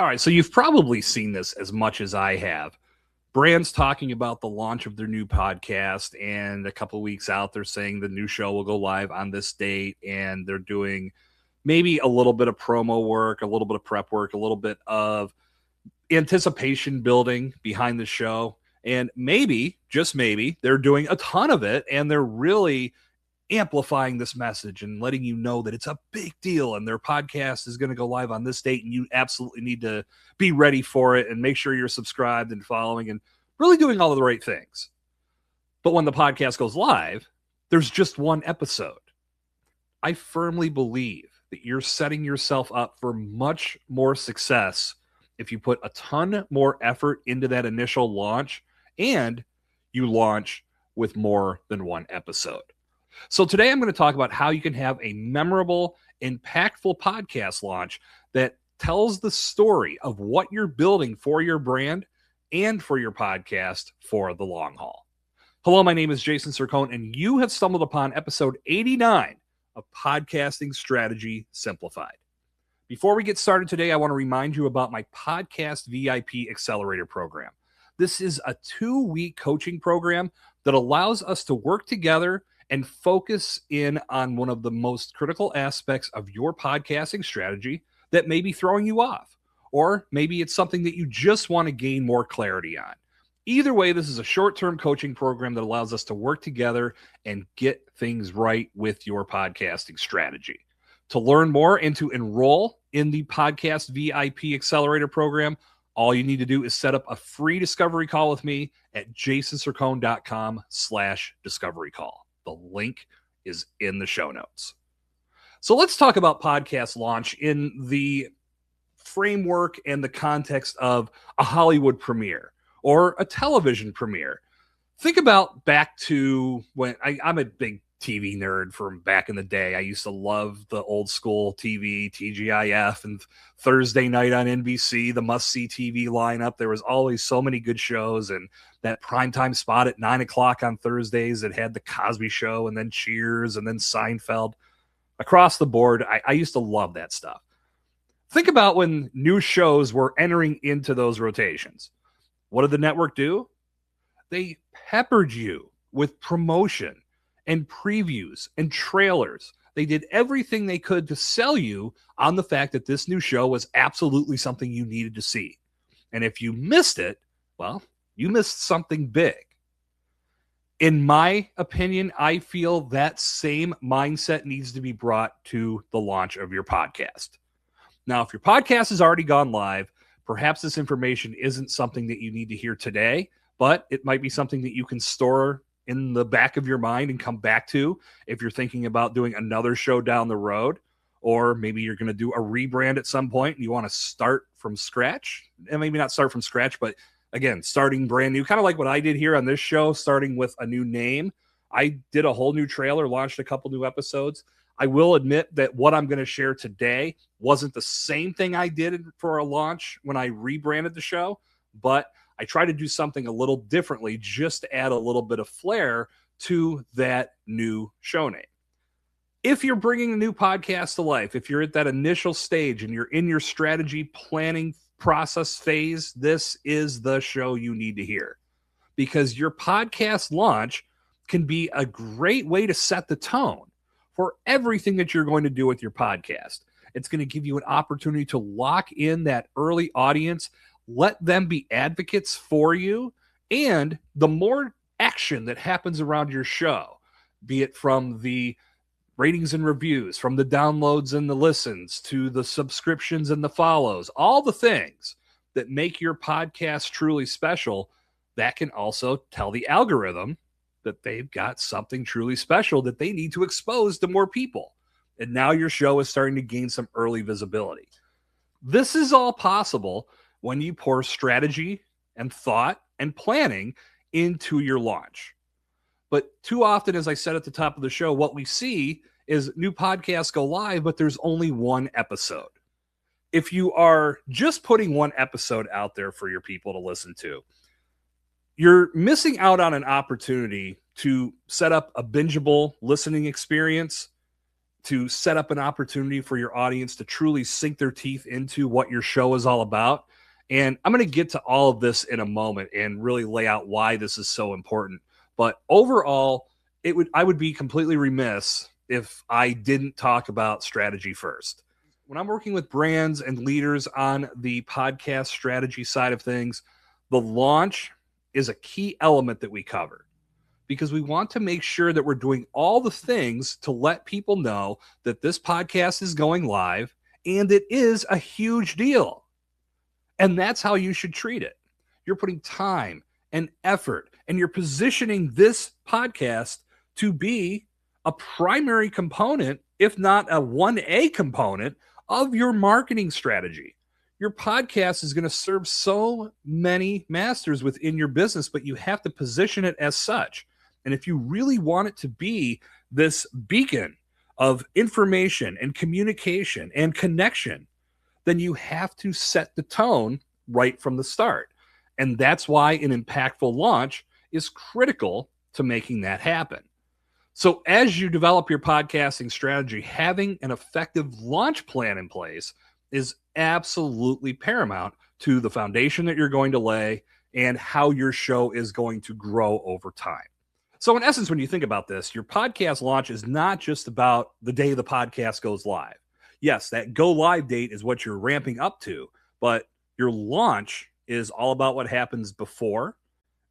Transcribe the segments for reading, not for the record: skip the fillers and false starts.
All right, so you've probably seen this as much as I have. Brands talking about the launch of their new podcast, and a couple of weeks out, they're saying the new show will go live on this date, and they're doing maybe a little bit of promo work, a little bit of prep work, a little bit of anticipation building behind the show. And maybe, just maybe, they're doing a ton of it, and they're really amplifying this message and letting you know that it's a big deal and their podcast is going to go live on this date, and you absolutely need to be ready for it and make sure you're subscribed and following and really doing all of the right things. But when the podcast goes live, there's just one episode. I firmly believe that you're setting yourself up for much more success if you put a ton more effort into that initial launch and you launch with more than one episode. So today I'm going to talk about how you can have a memorable, impactful podcast launch that tells the story of what you're building for your brand and for your podcast for the long haul. Hello, my name is Jason Sircone, and you have stumbled upon episode 89 of Podcasting Strategy Simplified. Before we get started today, I want to remind you about my Podcast VIP Accelerator program. This is a 2-week coaching program that allows us to work together and focus in on one of the most critical aspects of your podcasting strategy that may be throwing you off, or maybe it's something that you just want to gain more clarity on. Either way, this is a short-term coaching program that allows us to work together and get things right with your podcasting strategy. To learn more and to enroll in the Podcast VIP Accelerator program, all you need to do is set up a free discovery call with me at jasonsircone.com/discovery call. The link is in the show notes. So let's talk about podcast launch in the framework and the context of a Hollywood premiere or a television premiere. Think about back to when I'm a big TV nerd from back in the day. I used to love the old school TV, TGIF, and Thursday night on NBC, the must-see TV lineup. There was always so many good shows, and that primetime spot at 9 o'clock on Thursdays that had the Cosby Show and then Cheers and then Seinfeld. Across the board, I used to love that stuff. Think about when new shows were entering into those rotations. What did the network do? They peppered you with promotion and previews and trailers. They did everything they could to sell you on the fact that this new show was absolutely something you needed to see. And if you missed it, well, you missed something big. In my opinion, I feel that same mindset needs to be brought to the launch of your podcast. Now, if your podcast has already gone live, perhaps this information isn't something that you need to hear today, but it might be something that you can store in the back of your mind and come back to if you're thinking about doing another show down the road, or maybe you're going to do a rebrand at some point and you want to start from scratch. And maybe not start from scratch, but again, starting brand new, kind of like what I did here on this show, starting with a new name. I did a whole new trailer, launched a couple new episodes. I will admit that what I'm going to share today wasn't the same thing I did for a launch when I rebranded the show, but I try to do something a little differently just to add a little bit of flair to that new show name. If you're bringing a new podcast to life, if you're at that initial stage and you're in your strategy planning process phase, this is the show you need to hear, because your podcast launch can be a great way to set the tone for everything that you're going to do with your podcast. It's going to give you an opportunity to lock in that early audience, let them be advocates for you, and the more action that happens around your show, be it from the ratings and reviews, from the downloads and the listens, to the subscriptions and the follows, all the things that make your podcast truly special, that can also tell the algorithm that they've got something truly special that they need to expose to more people. And now your show is starting to gain some early visibility. This is all possible when you pour strategy and thought and planning into your launch. But too often, as I said at the top of the show, what we see is new podcasts go live, but there's only one episode. If you are just putting one episode out there for your people to listen to, you're missing out on an opportunity to set up a bingeable listening experience to set up an opportunity for your audience to truly sink their teeth into what your show is all about. And I'm going to get to all of this in a moment and really lay out why this is so important. But overall, I would be completely remiss if I didn't talk about strategy first. When I'm working with brands and leaders on the podcast strategy side of things, the launch is a key element that we cover, because we want to make sure that we're doing all the things to let people know that this podcast is going live, and it is a huge deal. And that's how you should treat it. You're putting time and effort, and you're positioning this podcast to be a primary component, if not a 1A component of your marketing strategy. Your podcast is going to serve so many masters within your business, but you have to position it as such. And if you really want it to be this beacon of information and communication and connection, then you have to set the tone right from the start. And that's why an impactful launch is critical to making that happen. So as you develop your podcasting strategy, having an effective launch plan in place is absolutely paramount to the foundation that you're going to lay and how your show is going to grow over time. So in essence, when you think about this, your podcast launch is not just about the day the podcast goes live. Yes, that go live date is what you're ramping up to, but your launch is all about what happens before,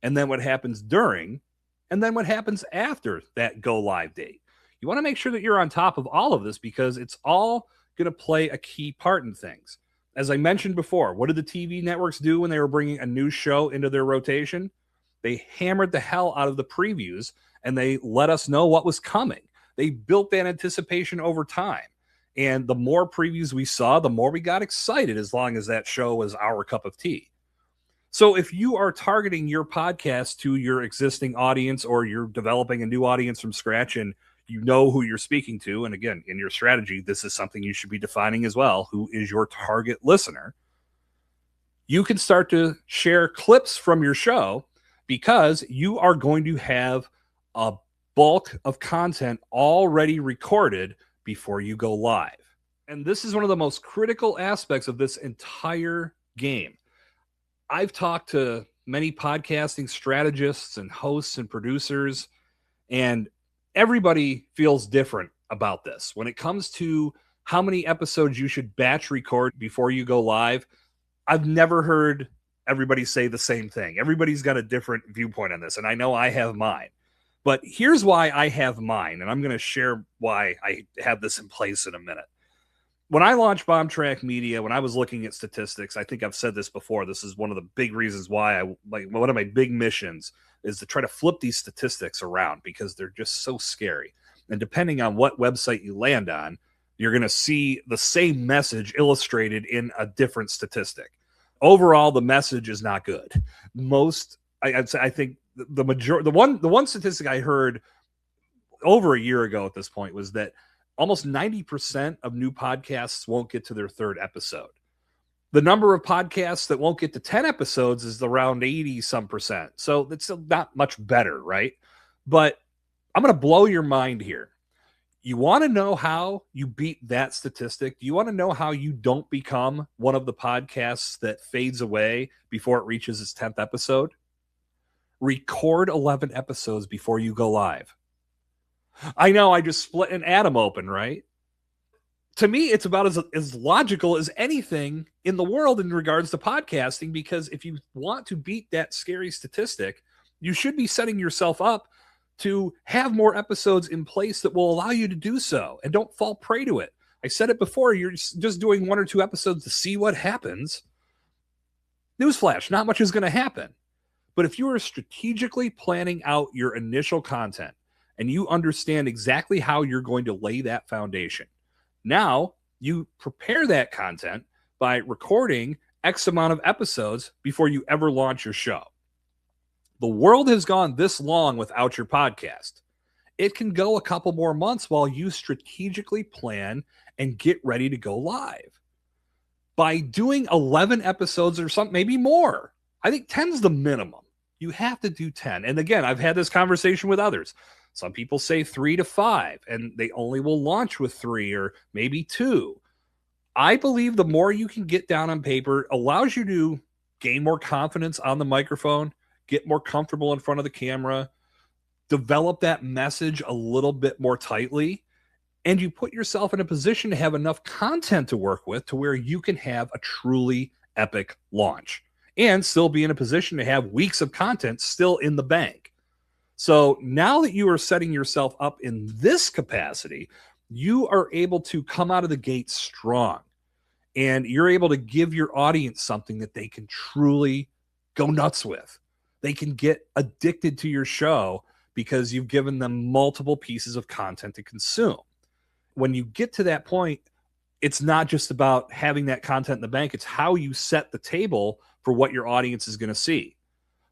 and then what happens during, and then what happens after that go live date. You want to make sure that you're on top of all of this, because it's all going to play a key part in things. As I mentioned before, what did the TV networks do when they were bringing a new show into their rotation? They hammered the hell out of the previews, and they let us know what was coming. They built that anticipation over time. And the more previews we saw, the more we got excited, as long as that show was our cup of tea. So if you are targeting your podcast to your existing audience, or you're developing a new audience from scratch and you know who you're speaking to, and again, in your strategy, this is something you should be defining as well, who is your target listener, you can start to share clips from your show, because you are going to have a bulk of content already recorded before you go live. And this is one of the most critical aspects of this entire game. I've talked to many podcasting strategists and hosts and producers, and everybody feels different about this. When it comes to how many episodes you should batch record before you go live, I've never heard everybody say the same thing. Everybody's got a different viewpoint on this, and I know I have mine. But here's why I have mine, and I'm going to share why I have this in place in a minute. When I launched Bombtrack Media, when I was looking at statistics, I think I've said this before, this is one of the big reasons why one of my big missions is to try to flip these statistics around, because they're just so scary. And depending on what website you land on, you're going to see the same message illustrated in a different statistic. Overall, the message is not good. I think the one statistic I heard over a year ago at this point was that almost 90% of new podcasts won't get to their third episode. The number of podcasts that won't get to 10 episodes is around 80-some%. So it's not much better, right? But I'm going to blow your mind here. You want to know how you beat that statistic? Do you want to know how you don't become one of the podcasts that fades away before it reaches its 10th episode? Record 11 episodes before you go live. I know I just split an atom open, right? To me, it's about as logical as anything in the world in regards to podcasting, because if you want to beat that scary statistic, you should be setting yourself up to have more episodes in place that will allow you to do so, and don't fall prey to it. I said it before, you're just doing 1 or 2 episodes to see what happens. Newsflash, not much is going to happen. But if you are strategically planning out your initial content and you understand exactly how you're going to lay that foundation, now you prepare that content by recording X amount of episodes before you ever launch your show. The world has gone this long without your podcast. It can go a couple more months while you strategically plan and get ready to go live. By doing 11 episodes or something, maybe more. I think 10 is the minimum. You have to do 10. And again, I've had this conversation with others. Some people say 3 to 5, and they only will launch with 3 or maybe 2. I believe the more you can get down on paper allows you to gain more confidence on the microphone, get more comfortable in front of the camera, develop that message a little bit more tightly, and you put yourself in a position to have enough content to work with to where you can have a truly epic launch and still be in a position to have weeks of content still in the bank. So now that you are setting yourself up in this capacity, you are able to come out of the gate strong, and you're able to give your audience something that they can truly go nuts with. They can get addicted to your show because you've given them multiple pieces of content to consume. When you get to that point, it's not just about having that content in the bank. It's how you set the table for what your audience is going to see.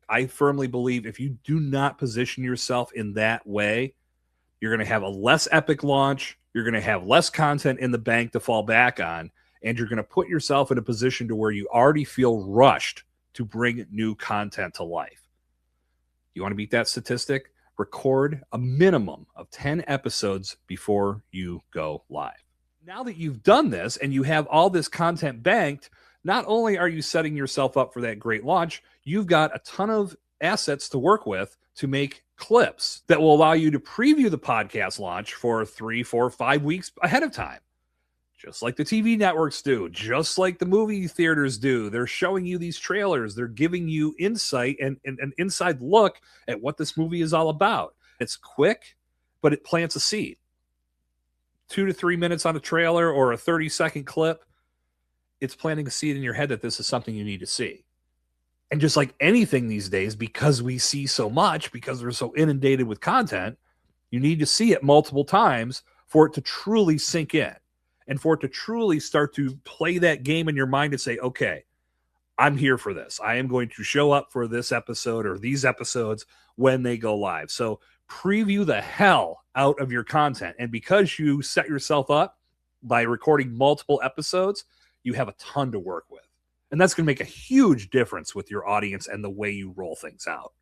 I firmly believe if you do not position yourself in that way, you're going to have a less epic launch. You're going to have less content in the bank to fall back on, and you're going to put yourself in a position to where you already feel rushed to bring new content to life. You want to beat that statistic? Record a minimum of 10 episodes before you go live. Now that you've done this and you have all this content banked, not only are you setting yourself up for that great launch, you've got a ton of assets to work with to make clips that will allow you to preview the podcast launch for 3, 4, 5 weeks ahead of time. Just like the TV networks do, just like the movie theaters do. They're showing you these trailers. They're giving you insight and an inside look at what this movie is all about. It's quick, but it plants a seed. 2 to 3 minutes on a trailer or a 30-second clip, it's planting a seed in your head that this is something you need to see. And just like anything these days, because we see so much, because we're so inundated with content, you need to see it multiple times for it to truly sink in. And for it to truly start to play that game in your mind and say, okay, I'm here for this. I am going to show up for this episode or these episodes when they go live. So preview the hell out of your content. And because you set yourself up by recording multiple episodes, you have a ton to work with. And that's going to make a huge difference with your audience and the way you roll things out.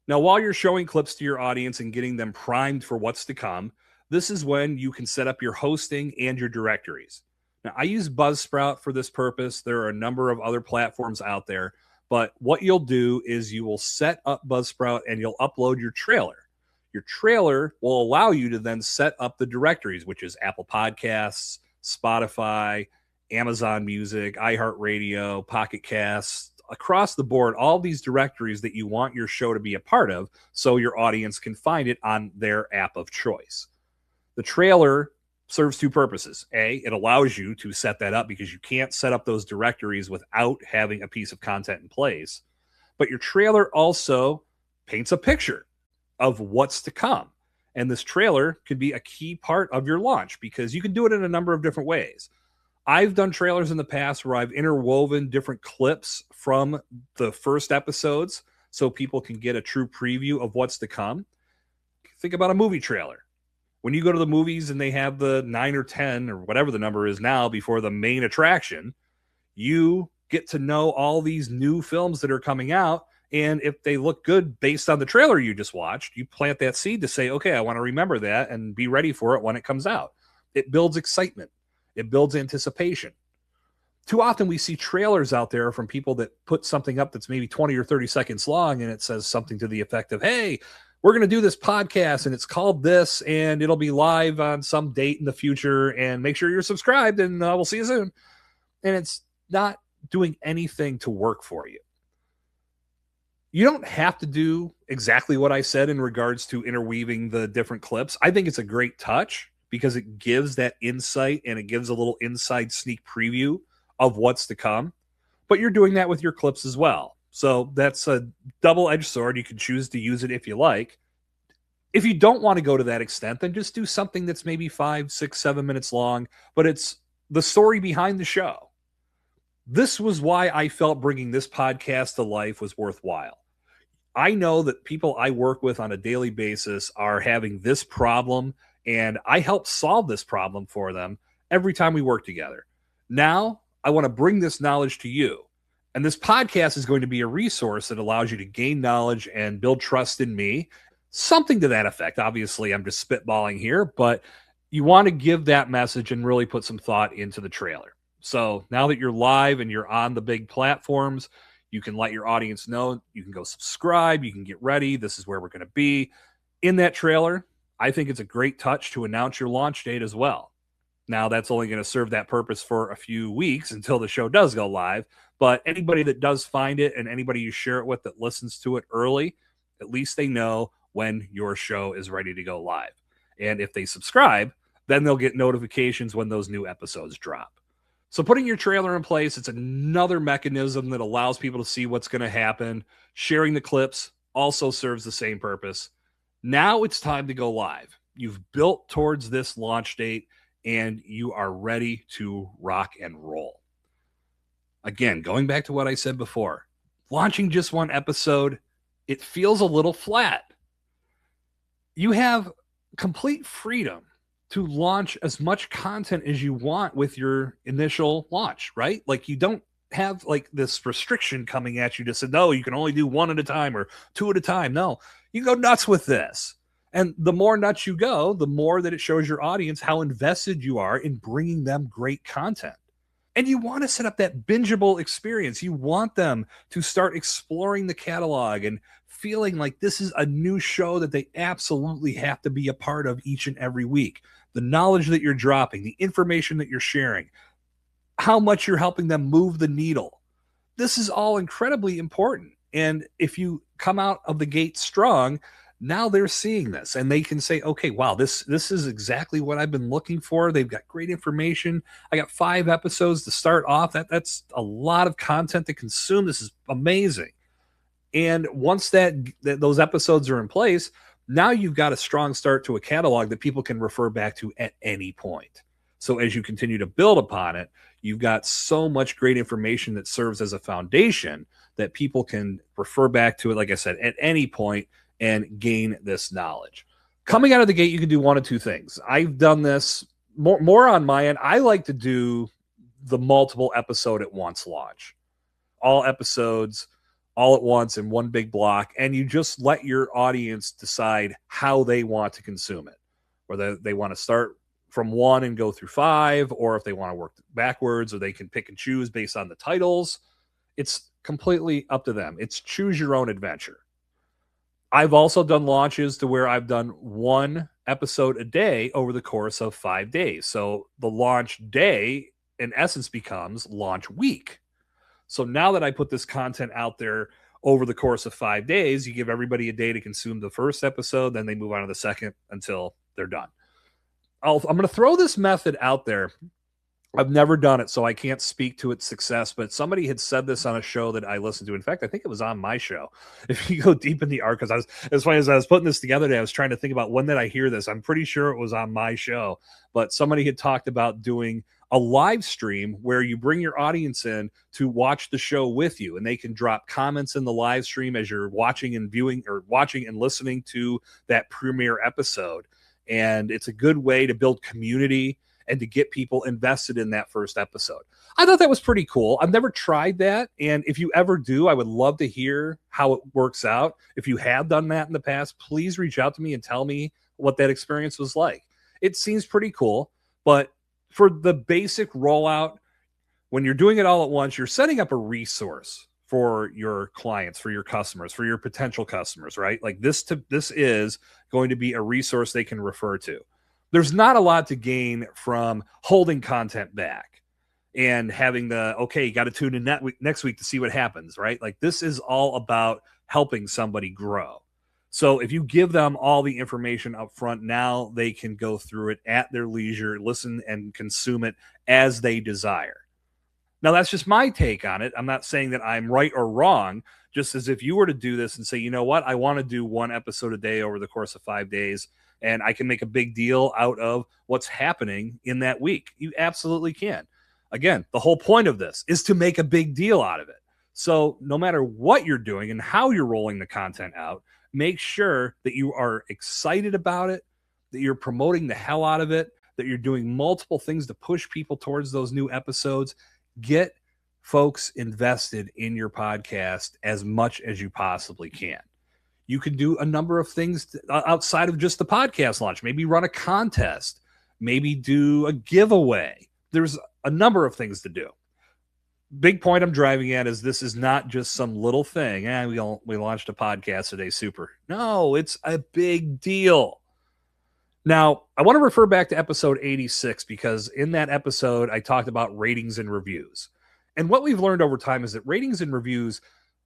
Now, while you're showing clips to your audience and getting them primed for what's to come, this is when you can set up your hosting and your directories. Now, I use Buzzsprout for this purpose. There are a number of other platforms out there, but what you'll do is you will set up Buzzsprout and you'll upload your trailer. Your trailer will allow you to then set up the directories, which is Apple Podcasts, Spotify, Amazon Music, iHeartRadio, Pocket Casts, across the board, all these directories that you want your show to be a part of so your audience can find it on their app of choice. The trailer serves two purposes. A, it allows you to set that up because you can't set up those directories without having a piece of content in place. But your trailer also paints a picture of what's to come. And this trailer could be a key part of your launch because you can do it in a number of different ways. I've done trailers in the past where I've interwoven different clips from the first episodes so people can get a true preview of what's to come. Think about a movie trailer. When you go to the movies and they have the 9 or 10 or whatever the number is now before the main attraction, you get to know all these new films that are coming out. And if they look good based on the trailer you just watched, you plant that seed to say, okay, I want to remember that and be ready for it when it comes out. It builds excitement. It builds anticipation. Too often we see trailers out there from people that put something up that's maybe 20 or 30 seconds long and it says something to the effect of, hey, we're going to do this podcast and it's called this and it'll be live on some date in the future and make sure you're subscribed and we'll see you soon. And it's not doing anything to work for you. You don't have to do exactly what I said in regards to interweaving the different clips. I think it's a great touch because it gives that insight and it gives a little inside sneak preview of what's to come. But you're doing that with your clips as well. So that's a double-edged sword. You can choose to use it if you like. If you don't want to go to that extent, then just do something that's maybe 5, 6, 7 minutes long, but it's the story behind the show. This was why I felt bringing this podcast to life was worthwhile. I know that people I work with on a daily basis are having this problem, and I help solve this problem for them every time we work together. Now, I want to bring this knowledge to you. And this podcast is going to be a resource that allows you to gain knowledge and build trust in me. Something to that effect. Obviously, I'm just spitballing here, but you want to give that message and really put some thought into the trailer. So now that you're live and you're on the big platforms, you can let your audience know. You can go subscribe. You can get ready. This is where we're going to be. In that trailer, I think it's a great touch to announce your launch date as well. Now, that's only going to serve that purpose for a few weeks until the show does go live. But anybody that does find it and anybody you share it with that listens to it early, at least they know when your show is ready to go live. And if they subscribe, then they'll get notifications when those new episodes drop. So putting your trailer in place, it's another mechanism that allows people to see what's going to happen. Sharing the clips also serves the same purpose. Now it's time to go live. You've built towards this launch date and you are ready to rock and roll. Again, going back to what I said before, launching just one episode, it feels a little flat. You have complete freedom to launch as much content as you want with your initial launch, right? Like you don't have like this restriction coming at you to say, no, you can only do one at a time or two at a time. No, you go nuts with this. And the more nuts you go, the more that it shows your audience how invested you are in bringing them great content. And you want to set up that bingeable experience. You want them to start exploring the catalog and feeling like this is a new show that they absolutely have to be a part of each and every week. The knowledge that you're dropping, the information that you're sharing, how much you're helping them move the needle. This is all incredibly important. And if you come out of the gate strong, now they're seeing this and they can say, okay, wow, this is exactly what I've been looking for. They've got great information. I got 5 episodes to start off. That's a lot of content to consume. This is amazing. And once those episodes are in place, now you've got a strong start to a catalog that people can refer back to at any point. So as you continue to build upon it, you've got so much great information that serves as a foundation that people can refer back to it, like I said, at any point and gain this knowledge. Coming out of the gate, you can do one of two things. I've done this more on my end. I like to do the multiple episode at once launch. All episodes all at once in one big block, and you just let your audience decide how they want to consume it. Whether they want to start from 1 and go through 5, or if they want to work backwards, or they can pick and choose based on the titles. It's completely up to them. It's choose your own adventure. I've also done launches to where I've done 1 episode a day over the course of 5 days. So the launch day, in essence, becomes launch week. So now that I put this content out there over the course of 5 days, you give everybody a day to consume the first episode, then they move on to the second until they're done. I'm going to throw this method out there. I've never done it, so I can't speak to its success, but somebody had said this on a show that I listened to. In fact, I think it was on my show. If you go deep in the archives, as funny as I was putting this together today, I was trying to think about when did I hear this. I'm pretty sure it was on my show, but somebody had talked about doing a live stream where you bring your audience in to watch the show with you, and they can drop comments in the live stream as you're watching and viewing, or watching and listening to that premiere episode. And it's a good way to build community and to get people invested in that first episode. I thought that was pretty cool. I've never tried that. And if you ever do, I would love to hear how it works out. If you have done that in the past, please reach out to me and tell me what that experience was like. It seems pretty cool, but for the basic rollout, when you're doing it all at once, you're setting up a resource for your clients, for your customers, for your potential customers, right? Like this is going to be a resource they can refer to. There's not a lot to gain from holding content back and having okay, you got to tune in next week to see what happens, right? Like this is all about helping somebody grow. So if you give them all the information up front, now they can go through it at their leisure, listen and consume it as they desire. Now, that's just my take on it. I'm not saying that I'm right or wrong, just as if you were to do this and say, you know what, I want to do 1 episode a day over the course of 5 days, and I can make a big deal out of what's happening in that week. You absolutely can. Again, the whole point of this is to make a big deal out of it. So no matter what you're doing and how you're rolling the content out, make sure that you are excited about it, that you're promoting the hell out of it, that you're doing multiple things to push people towards those new episodes. Get folks invested in your podcast as much as you possibly can. You can do a number of things outside of just the podcast launch. Maybe run a contest, maybe do a giveaway. There's a number of things to do. Big point I'm driving at is this is not just some little thing. We launched a podcast today. Super. No, it's a big deal. Now, I want to refer back to episode 86 because in that episode, I talked about ratings and reviews. And what we've learned over time is that ratings and reviews,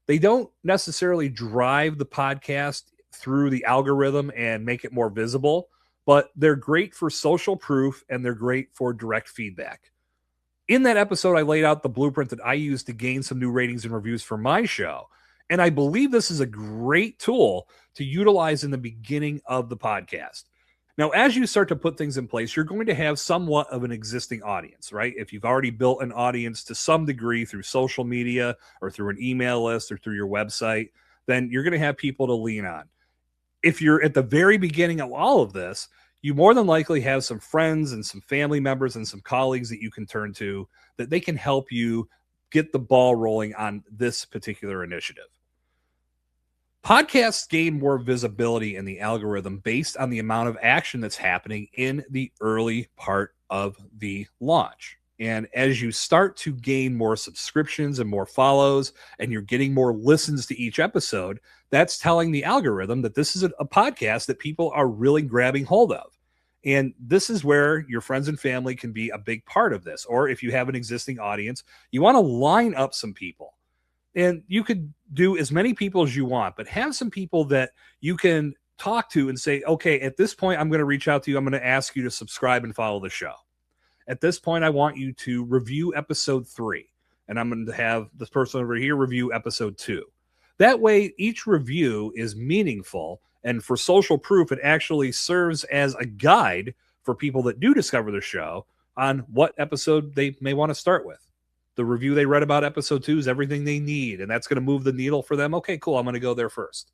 they don't necessarily drive the podcast through the algorithm and make it more visible, but they're great for social proof and they're great for direct feedback. In that episode, I laid out the blueprint that I use to gain some new ratings and reviews for my show. And I believe this is a great tool to utilize in the beginning of the podcast. Now, as you start to put things in place, you're going to have somewhat of an existing audience, right? If you've already built an audience to some degree through social media or through an email list or through your website, then you're going to have people to lean on. If you're at the very beginning of all of this, you more than likely have some friends and some family members and some colleagues that you can turn to that they can help you get the ball rolling on this particular initiative. Podcasts gain more visibility in the algorithm based on the amount of action that's happening in the early part of the launch. And as you start to gain more subscriptions and more follows, and you're getting more listens to each episode, that's telling the algorithm that this is a podcast that people are really grabbing hold of. And this is where your friends and family can be a big part of this. Or if you have an existing audience, you want to line up some people. And you could do as many people as you want, but have some people that you can talk to and say, okay, at this point, I'm going to reach out to you. I'm going to ask you to subscribe and follow the show. At this point, I want you to review episode 3. And I'm going to have this person over here review episode 2. That way, each review is meaningful. And for social proof, it actually serves as a guide for people that do discover the show on what episode they may want to start with. The review they read about episode 2 is everything they need, and that's going to move the needle for them. Okay, cool. I'm going to go there first.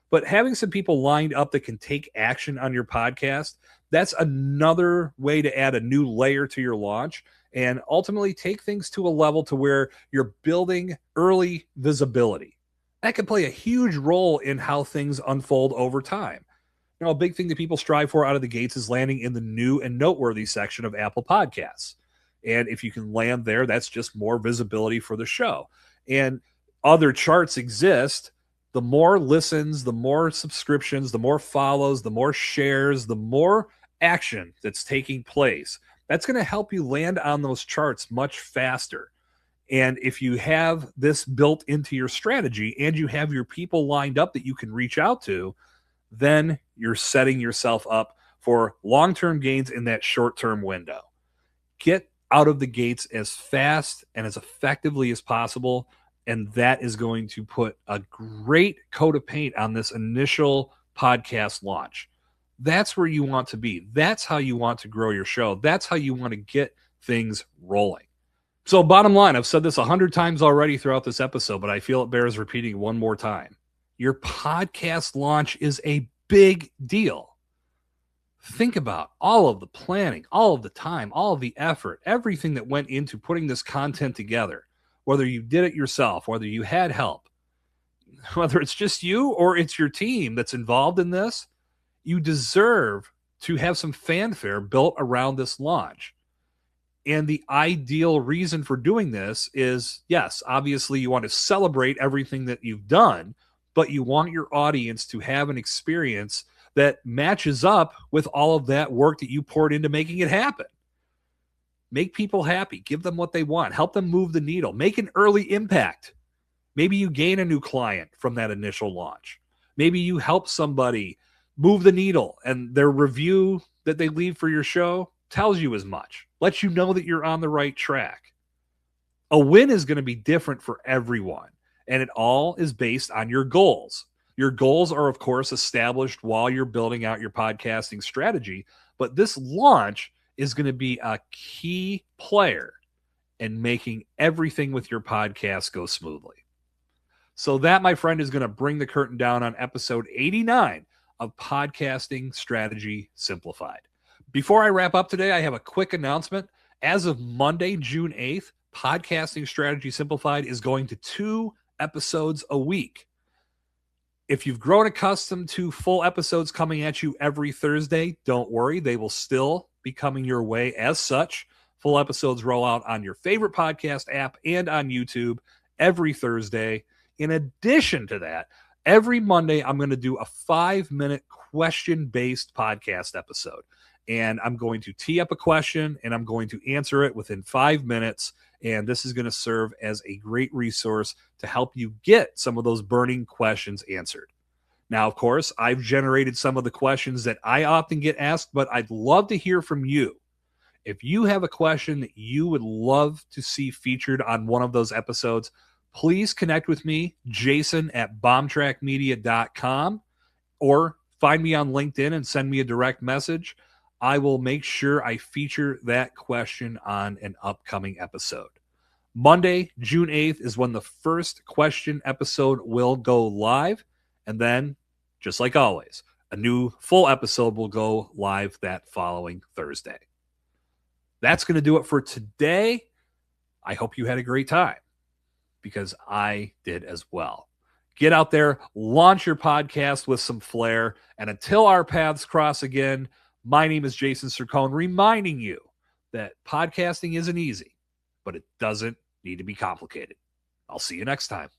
But having some people lined up that can take action on your podcast, that's another way to add a new layer to your launch and ultimately take things to a level to where you're building early visibility. That can play a huge role in how things unfold over time. You know, a big thing that people strive for out of the gates is landing in the new and noteworthy section of Apple Podcasts. And if you can land there, that's just more visibility for the show. And other charts exist. The more listens, the more subscriptions, the more follows, the more shares, the more action that's taking place. That's going to help you land on those charts much faster. And if you have this built into your strategy and you have your people lined up that you can reach out to, then you're setting yourself up for long-term gains in that short-term window. Get out of the gates as fast and as effectively as possible, and that is going to put a great coat of paint on this initial podcast launch. That's where you want to be. That's how you want to grow your show. That's how you want to get things rolling. So bottom line, I've said this 100 times already throughout this episode, but I feel it bears repeating one more time. Your podcast launch is a big deal. Think about all of the planning, all of the time, all of the effort, everything that went into putting this content together, whether you did it yourself, whether you had help, whether it's just you or it's your team that's involved in this, you deserve to have some fanfare built around this launch. And the ideal reason for doing this is, yes, obviously you want to celebrate everything that you've done, but you want your audience to have an experience that matches up with all of that work that you poured into making it happen. Make people happy. Give them what they want. Help them move the needle. Make an early impact. Maybe you gain a new client from that initial launch. Maybe you help somebody move the needle and their review that they leave for your show tells you as much. Lets you know that you're on the right track. A win is going to be different for everyone, and it all is based on your goals. Your goals are, of course, established while you're building out your podcasting strategy, but this launch is going to be a key player in making everything with your podcast go smoothly. So that, my friend, is going to bring the curtain down on episode 89 of Podcasting Strategy Simplified. Before I wrap up today, I have a quick announcement. As of Monday, June 8th, Podcasting Strategy Simplified is going to 2 episodes a week. If you've grown accustomed to full episodes coming at you every Thursday, don't worry. They will still be coming your way as such. Full episodes roll out on your favorite podcast app and on YouTube every Thursday. In addition to that, every Monday, I'm going to do a 5-minute question-based podcast episode. And I'm going to tee up a question, and I'm going to answer it within 5 minutes. And this is going to serve as a great resource to help you get some of those burning questions answered. Now, of course, I've generated some of the questions that I often get asked, but I'd love to hear from you. If you have a question that you would love to see featured on one of those episodes, please connect with me, Jason at bombtrackmedia.com, or find me on LinkedIn and send me a direct message. I will make sure I feature that question on an upcoming episode. Monday, June 8th is when the first question episode will go live. And then, just like always, a new full episode will go live that following Thursday. That's going to do it for today. I hope you had a great time, because I did as well. Get out there, launch your podcast with some flair, and until our paths cross again, my name is Jason Sircone, reminding you that podcasting isn't easy, but it doesn't need to be complicated. I'll see you next time.